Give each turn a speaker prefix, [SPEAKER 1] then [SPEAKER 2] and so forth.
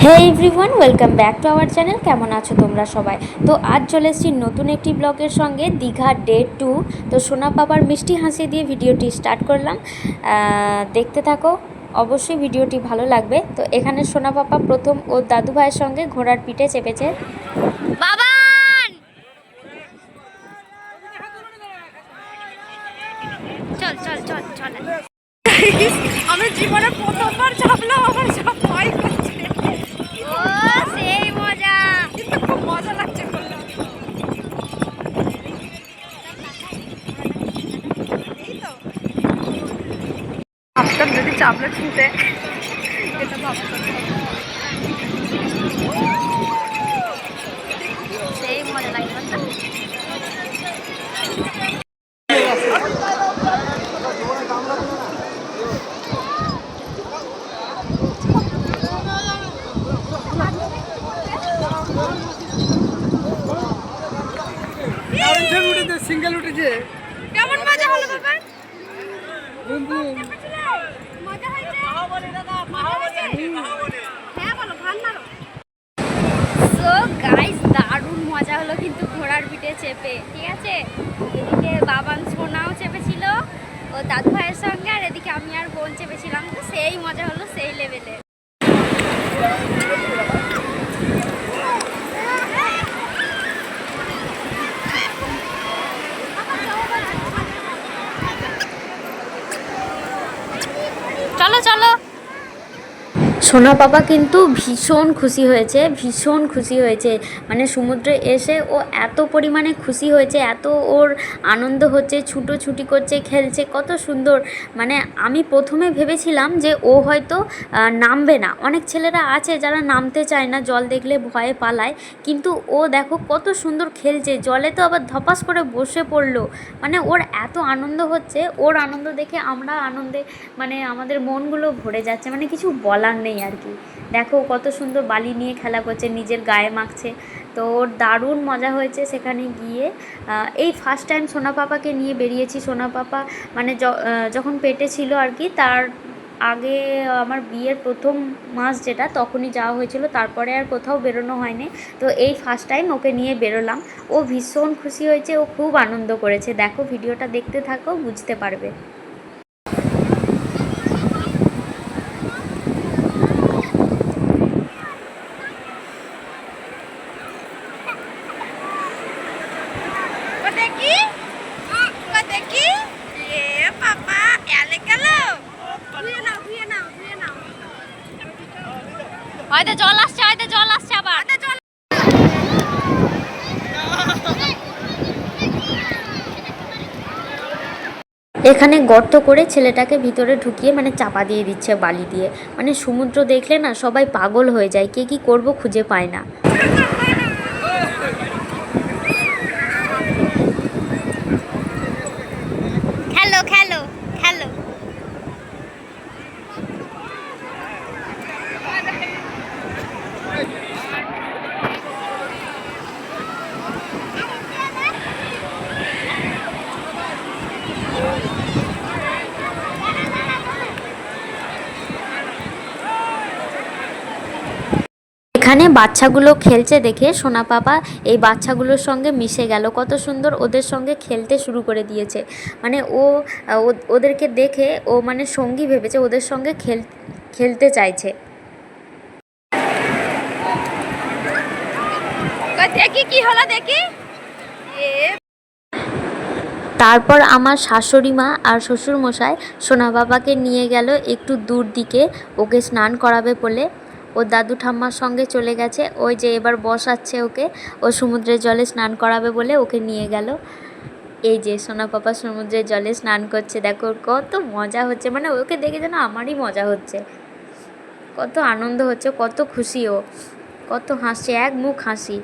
[SPEAKER 1] Hey everyone, welcome back to our channel. কেমন আছো তোমরা সবাই? তো আজ চলে এসেছি নতুন একটি ব্লগের সঙ্গে, দীঘা ডে 2। তো সোনা পাপার মিষ্টি হাসি দিয়ে ভিডিওটি স্টার্ট করলাম। দেখতে থাকো, অবশ্যই ভিডিওটি ভালো লাগবে। তো এখানে সোনা পাপা প্রথম ওর দাদু ভাইয়ের সঙ্গে ঘোড়ার পিঠে চেপেছে। বাবান চল চল চল চল।
[SPEAKER 2] আমি জীবনে প্রথমবার চাপলাম, আমার সব ভয় করছে।
[SPEAKER 1] ও সেই মজা,
[SPEAKER 2] কিন্তু খুব মজা লাগছে বললাম। এই তো ভাবতাম যদি চাপলা ছুটে, এটা ভাবতাম।
[SPEAKER 1] সেই মজা লাগে বলতো।
[SPEAKER 2] সিঙ্গেল উঠেছে, কেমন মজা হলো বাবা? মজা হয়েছে। হ্যাঁ বলো, ভাল লাগলো।
[SPEAKER 1] সো গাইস, দারুণ মজা হলো কিন্তু ঘোড়ার পিঠে চেপে, ঠিক আছে। এদিকে বাবান সোনাও চেপেছিল ও দাদু ভাইয়ের সঙ্গে, আর এদিকে আমি আর বোন চেপেছিলাম। তো সেই মজা হলো, সেই লেভেলে। চলো চলো। সোনা পাপা কিন্তু ভীষণ খুশি হয়েছে, ভীষণ খুশি হয়েছে। মানে সমুদ্রে এসে ও এত পরিমাণে খুশি হয়েছে, এত ওর আনন্দ হচ্ছে, ছুটোছুটি করছে, খেলছে, কত সুন্দর। মানে আমি প্রথমে ভেবেছিলাম যে ও হয়তো নামবে না। অনেক ছেলেরা আছে যারা নামতে চায় না, জল দেখলে ভয়ে পালায়, কিন্তু ও দেখো কত সুন্দর খেলছে। জলে তো আবার ধপাস করে বসে পড়লো। মানে ওর এত আনন্দ হচ্ছে, ওর আনন্দ দেখে আমরা আনন্দে মানে আমাদের মনগুলো ভরে যাচ্ছে, মানে কিছু বলার নেই আর কি। দেখো কত সুন্দর বালি নিয়ে খেলা করছে, নিজের গায়ে মাখছে। তো ওর দারুণ মজা হয়েছে সেখানে গিয়ে। এই ফার্স্ট টাইম সোনা পাপাকে নিয়ে বেরিয়েছি। সোনা পাপা মানে যখন পেটে ছিল আর কি, তার আগে আমার বিয়ের প্রথম মাস যেটা, তখনই যাওয়া হয়েছিল, তারপরে আর কোথাও বেরোনো হয়নি। তো এই ফার্স্ট টাইম ওকে নিয়ে বেরোলাম। ও ভীষণ খুশি হয়েছে, ও খুব আনন্দ করেছে। দেখো ভিডিওটা দেখতে থাকো, বুঝতে পারবে।
[SPEAKER 2] দেখি দেখি, এ বাবা এলে গেল। ধুয়ে নাও ধুয়ে নাও ধুয়ে নাও।
[SPEAKER 1] হয়তো জল আসছে, হয়তো জল আসছে আবার। এখানে গর্ত করে ছেলেটাকে ভিতরে ঢুকিয়ে মানে চাপা দিয়ে দিচ্ছে বালি দিয়ে। মানে সমুদ্র দেখলে না সবাই পাগল হয়ে যায়, কে কী করবো খুঁজে পায় না। খেলো খেলো খেলো। এখানে বাচ্চাগুলো খেলছে দেখে সোনা পাপা এই বাচ্চাগুলোর সঙ্গে মিশে গেল, কত সুন্দর ওদের সঙ্গে খেলতে শুরু করে দিয়েছে। মানে ওদেরকে দেখে ও মানে সঙ্গী ভেবেছে, ওদের সঙ্গে খেলতে চাইছে।
[SPEAKER 2] দেখি কি হলো দেখি।
[SPEAKER 1] তারপর আমার শাশুড়ি মা আর শ্বশুরমশাই সোনা বাবাকে নিয়ে গেল একটু দূর দিকে, ওকে স্নান করাবে বলে। ও দাদু ঠাম্মার সঙ্গে চলে গেছে, ওই যে এবার বসাচ্ছে ওকে, ও সমুদ্রের জলে স্নান করাবে বলে ওকে নিয়ে গেল। এই যে সোনা পাপা সমুদ্রের জলে স্নান করছে, দেখো কত মজা হচ্ছে। মানে ওকে দেখে যেন আমারই মজা হচ্ছে, কত আনন্দ হচ্ছে, কত খুশি ও, কত হাসছে, এক মুখ হাসি।